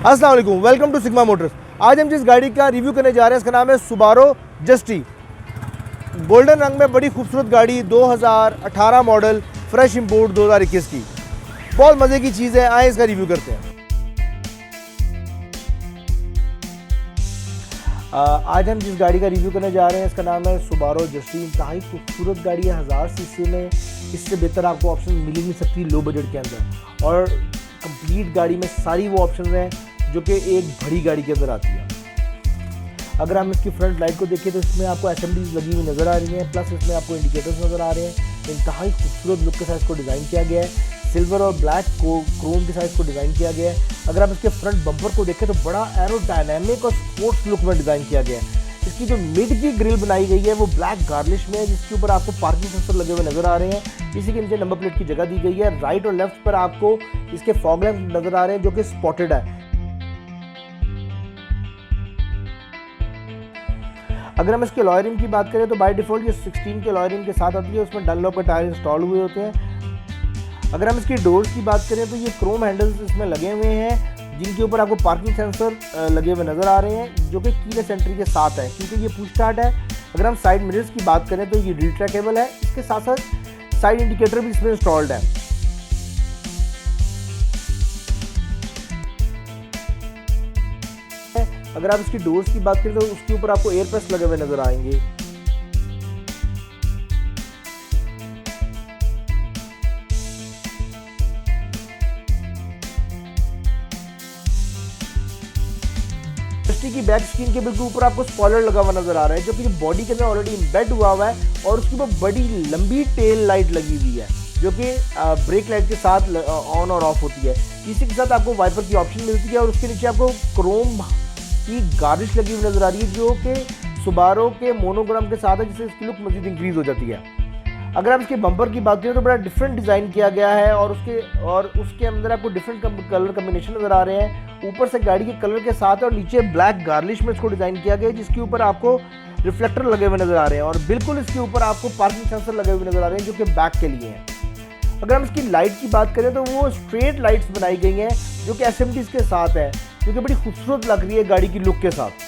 अस्सलाम वालेकुम, welcome to sigma Motors. आज हम जिस गाड़ी का रिव्यू करने जा रहे हैं इसका नाम है सुबारो जस्टी। गोल्डन रंग में बड़ी खूबसूरत गाड़ी, 2018 मॉडल, फ्रेश इंपोर्ट 2021 की। बहुत मज़े की चीज़ है, आए इसका रिव्यू करते हैं। आज हम जिस गाड़ी का रिव्यू करने जा रहे हैं इसका नाम है सुबारो जस्टी। इंतहाई खूबसूरत गाड़ी है, 1000 सीसी में इससे बेहतर आपको ऑप्शन मिल ही नहीं सकती लो बजट के अंदर। और कंप्लीट गाड़ी में सारी वो ऑप्शन हैं जो कि एक बड़ी गाड़ी के अंदर आती है। अगर हम इसकी फ्रंट लाइट को देखें तो इसमें आपको असेंबलीज लगी हुई नज़र आ रही हैं, प्लस इसमें आपको इंडिकेटर्स नज़र आ रहे हैं। इंतहाई खूबसूरत लुक के साथ इसको डिज़ाइन किया गया है, सिल्वर और ब्लैक को क्रोम के साथ इसको डिज़ाइन किया गया है। अगर आप इसके फ्रंट बम्पर को देखें तो बड़ा एरोडायनेमिक और स्पोर्ट्स लुक में डिज़ाइन किया गया है। इसकी जो मिड की ग्रिल बनाई गई है वो ब्लैक गार्निश में है, जिसके ऊपर आपको पार्किंग सेंसर लगे हुए नजर आ रहे हैं। इसी के नीचे नंबर प्लेट की जगह दी गई है। राइट और लेफ्ट पर आपको इसके फॉग लैंप नजर आ रहे हैं जो कि स्पॉटेड है। अगर हम इसके अलॉय रिम की बात करें तो बाय डिफॉल्ट ये 16 के अलॉय रिम के साथ आती है, उसमें डनलॉप के टायर इंस्टॉल हुए होते हैं। अगर हम इसकी डोर्स की बात करें तो ये क्रोम हैंडल्स इसमें लगे हुए हैं जिनके ऊपर आपको पार्किंग सेंसर लगे हुए नज़र आ रहे हैं जो कि कीलेस एंट्री के साथ है, क्योंकि ये पुश स्टार्ट है। अगर हम साइड मिरर्स की बात करें तो ये रिट्रैक्टेबल है, इसके साथ साथ साइड इंडिकेटर भी इसमें इंस्टॉल्ड है। अगर आप इसकी डोर्स की बात करें तो उसके ऊपर आपको एयर प्रेस लगे हुए नजर आएंगे। जस्टी की बैक स्क्रीन के बिल्कुल ऊपर आपको स्पॉइलर लगा हुआ नजर आ रहा है जो कि बॉडी के अंदर ऑलरेडी एम्बेड हुआ हुआ है, और उसके ऊपर बड़ी लंबी टेल लाइट लगी हुई है जो कि ब्रेक लाइट के साथ ऑन और ऑफ होती है। इसी के साथ आपको वाइपर की ऑप्शन मिलती है और उसके नीचे आपको क्रोम की गार्निश लगी हुई नजर आ रही है जो कि सुबारो के मोनोग्राम के साथ है, जिससे इसकी लुक मजीद इंक्रीज हो जाती है। अगर आप इसके बम्पर की बात करें तो बड़ा डिफरेंट डिज़ाइन किया गया है और उसके अंदर आपको डिफरेंट कलर कम्बिनेशन नज़र आ रहे हैं। ऊपर से गाड़ी के कलर के साथ और नीचे ब्लैक गार्निश में इसको डिज़ाइन किया गया है, जिसके ऊपर आपको रिफ्लेक्टर लगे हुए नज़र आ रहे हैं और बिल्कुल इसके ऊपर आपको पार्किंग सेंसर लगे हुए नज़र आ रहे हैं जो कि बैक के लिए हैं। अगर हम इसकी लाइट की बात करें तो वो स्ट्रेट लाइट्स बनाई गई हैं जो कि एसएमटीज के साथ है, जो कि बड़ी खूबसूरत लग रही है गाड़ी की लुक के साथ।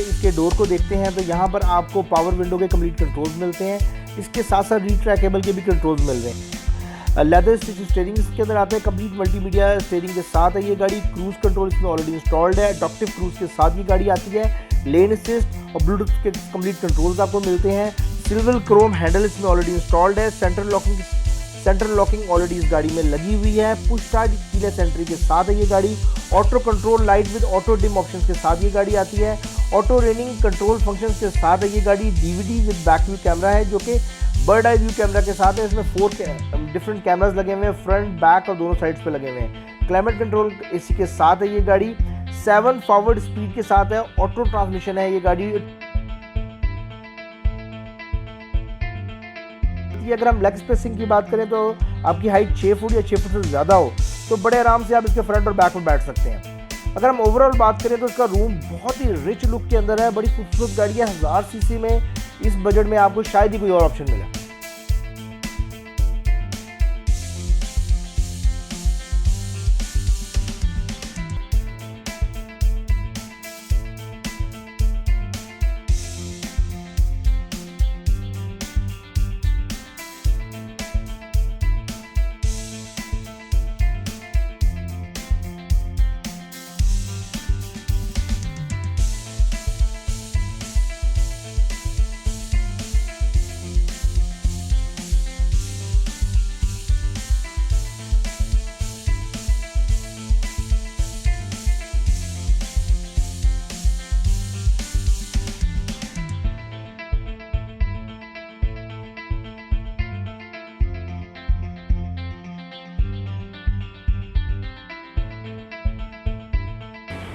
इसके डोर को देखते हैं तो यहाँ पर आपको पावर विंडो के कंप्लीट कंट्रोल्स मिलते हैं, इसके साथ साथ रिट्रैकेबल के भी कंट्रोल्स मिल रहे हैं। लेदर स्टिच स्टीयरिंग इसके अंदर आते हैं, कंप्लीट मल्टीमीडिया स्टीयरिंग के साथ है ये गाड़ी। क्रूज कंट्रोल इसमें ऑलरेडी इंस्टॉल्ड है, एडॉप्टिव क्रूज के साथ ये गाड़ी आती है। लेन असिस्ट और ब्लूटूथ के कंप्लीट कंट्रोल्स आपको मिलते हैं। सिल्वर क्रोम हैंडल इसमें ऑलरेडी इंस्टॉल्ड है। सेंट्रल लॉकिंग ऑलरेडी इस गाड़ी में लगी हुई है। पुश स्टार्ट कीलेस एंट्री के साथ है ये गाड़ी। Auto control light with auto dim options के साथ ये गाड़ी आती है। ऑटो रेनिंग कंट्रोल फंक्शंस के साथ है ये गाड़ी। DVD with back view camera है जो कि बर्ड आई व्यू कैमरा के साथ है। इसमें 4 डिफरेंट कैमरास लगे हुए हैं, फ्रंट बैक और दोनों साइड्स पे लगे हुए हैं। क्लाइमेट कंट्रोल एसी के साथ है ये गाड़ी। 7 फॉरवर्ड स्पीड के साथ है। ऑटो ट्रांसमिशन है ये गाड़ी। अगर हम लेग स्पेसिंग की बात करें तो आपकी हाइट 6 फुट या 6 फुट से ज़्यादा हो तो बड़े आराम से आप इसके फ्रंट और बैक में बैठ सकते हैं। अगर हम ओवरऑल बात करें तो इसका रूम बहुत ही रिच लुक के अंदर है। बड़ी खूबसूरत गाड़ी है, 1000 सीसी में इस बजट में आपको शायद ही कोई और ऑप्शन मिले।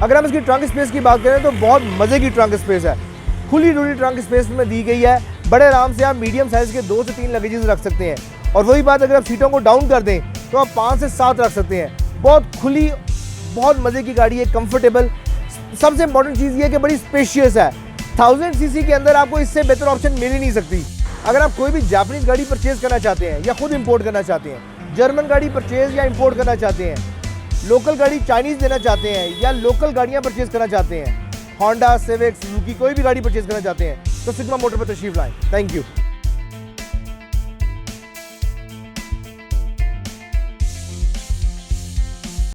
अगर हम इसकी ट्रंक स्पेस की बात करें तो बहुत मज़े की ट्रंक स्पेस है। खुली डुली ट्रंक स्पेस में दी गई है। बड़े आराम से आप मीडियम साइज़ के 2 से 3 लगेजेस रख सकते हैं। और वही बात अगर आप सीटों को डाउन कर दें तो आप 5 से 7 रख सकते हैं। बहुत खुली, बहुत मज़े की गाड़ी है, कंफर्टेबल। सबसे इंपॉर्टेंट चीज़ ये है कि बड़ी स्पेशियस है। 1000 सीसी के अंदर आपको इससे बेहतर ऑप्शन मिल ही नहीं सकती। अगर आप कोई भी जापानीज़ गाड़ी परचेज़ करना चाहते हैं या खुद इंपोर्ट करना चाहते हैं जर्मन गाड़ी परचेज या इंपोर्ट करना चाहते हैं, लोकल गाड़ी चाइनीज लेना चाहते हैं या लोकल गाड़ियां परचेज करना चाहते हैं, होंडा, सिविक, सुजुकी कोई भी गाड़ी परचेज करना चाहते हैं तो सिग्मा मोटर पर तशरीफ लाएं। Thank you.